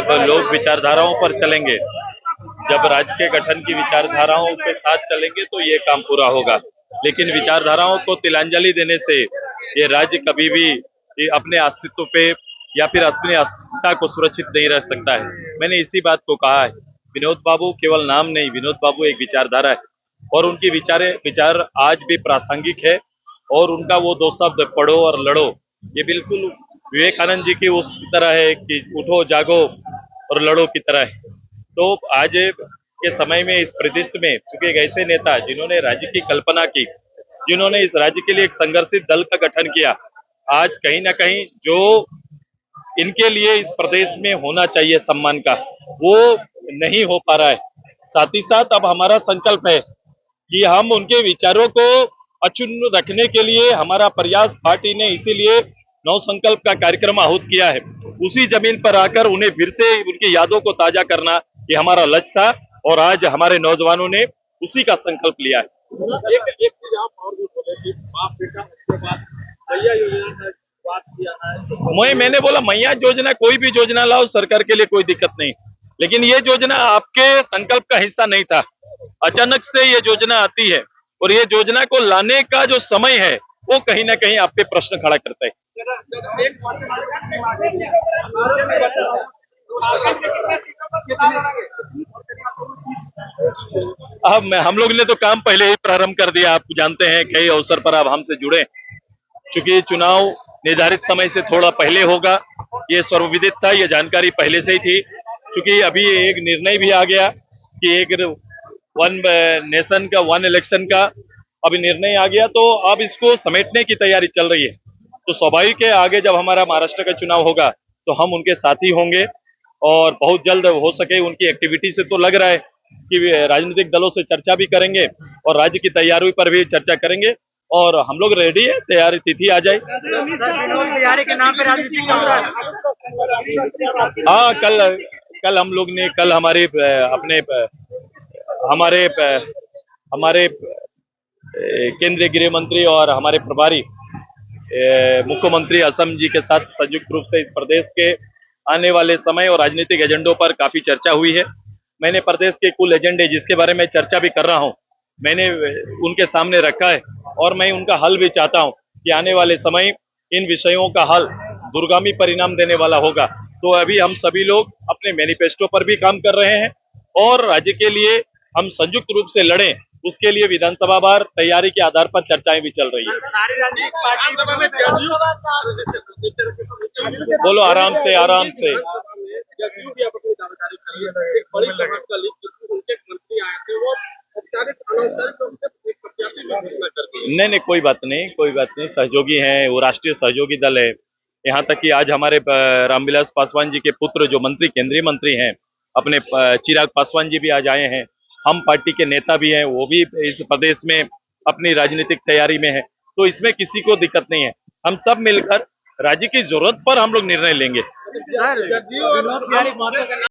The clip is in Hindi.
जब लोग विचारधाराओं पर चलेंगे, जब राज्य के गठन की विचारधाराओं के साथ चलेंगे तो ये काम पूरा होगा। लेकिन विचारधाराओं को तिलांजलि देने से ये राज्य कभी भी ये अपने अस्तित्व पे या फिर अपनी अस्मिता को सुरक्षित नहीं रह सकता है। मैंने इसी बात को कहा है। विनोद बाबू केवल नाम नहीं, विनोद बाबू एक विचारधारा है और उनकी विचार आज भी प्रासंगिक है। और उनका वो दो शब्द पढ़ो और लड़ो, ये बिल्कुल विवेकानंद जी की उस तरह है कि उठो जागो और लड़ो की तरह है। तो आज के समय में इस परिदृश्य में क्योंकि एक ऐसे नेता जिन्होंने राज्य की कल्पना की, जिन्होंने इस राज्य के लिए एक संघर्षित दल का गठन किया, आज कहीं ना कहीं जो इनके लिए इस प्रदेश में होना चाहिए सम्मान का, वो नहीं हो पा रहा है। साथ ही साथ अब हमारा संकल्प है कि हम उनके विचारों को अक्षुण्ण रखने के लिए हमारा प्रयास पार्टी ने इसीलिए नव संकल्प का कार्यक्रम आहूत किया है। उसी जमीन पर आकर उन्हें फिर से उनकी यादों को ताजा करना ये हमारा लक्ष्य था और आज हमारे नौजवानों ने उसी का संकल्प लिया है। एक एक चीज आप और भी बोले कि बाप बेटा उसके बाद भैया योजना का बात किया है। मैंने बोला मैया योजना, कोई भी योजना लाओ, सरकार के लिए कोई दिक्कत नहीं, लेकिन ये योजना आपके संकल्प का हिस्सा नहीं था। अचानक से ये योजना आती है और ये योजना को लाने का जो समय है वो कहीं ना कहीं आप पे प्रश्न खड़ा करता है। अब हम लोग ने तो काम पहले ही प्रारंभ कर दिया। आप जानते हैं कई अवसर पर आप हमसे जुड़े, चूंकि चुनाव निर्धारित समय से थोड़ा पहले होगा, ये सर्वविदित था, ये जानकारी पहले से ही थी। चूंकि अभी एक निर्णय भी आ गया कि एक वन नेशन का, वन इलेक्शन का अभी निर्णय आ गया, तो अब इसको समेटने की तैयारी चल रही है। तो स्वाभाविक है आगे जब हमारा महाराष्ट्र का चुनाव होगा तो हम उनके साथी होंगे और बहुत जल्द हो सके उनकी एक्टिविटी से तो लग रहा है कि राजनीतिक दलों से चर्चा भी करेंगे और राज्य की तैयारी पर भी चर्चा करेंगे और हम लोग रेडी है, तैयारी तिथि आ जाए। के नाम पे राजनीति चल रहा है। हाँ, कल हम लोग ने कल हमारे अपने हमारे हमारे केंद्रीय गृह मंत्री और हमारे प्रभारी मुख्यमंत्री असम जी के साथ संयुक्त रूप से इस प्रदेश के आने वाले समय और राजनीतिक एजेंडों पर काफी चर्चा हुई है। मैंने प्रदेश के कुल एजेंडे जिसके बारे में चर्चा भी कर रहा हूं, मैंने उनके सामने रखा है और मैं उनका हल भी चाहता हूं कि आने वाले समय इन विषयों का हल दूरगामी परिणाम देने वाला होगा। तो अभी हम सभी लोग अपने मैनिफेस्टो पर भी काम कर रहे हैं और राज्य के लिए हम संयुक्त रूप से लड़ें, उसके लिए विधानसभा बार तैयारी के आधार पर चर्चाएं भी चल रही है। बोलो आराम से, आराम से। नहीं, कोई बात नहीं, कोई बात नहीं। सहयोगी हैं, वो राष्ट्रीय सहयोगी दल है। यहाँ तक कि आज हमारे रामविलास पासवान जी के पुत्र जो मंत्री, केंद्रीय मंत्री हैं, अपने चिराग पासवान जी भी आज आए हैं। हम पार्टी के नेता भी हैं, वो भी इस प्रदेश में अपनी राजनीतिक तैयारी में है। तो इसमें किसी को दिक्कत नहीं है। हम सब मिलकर राज्य की जरूरत पर हम लोग निर्णय लेंगे।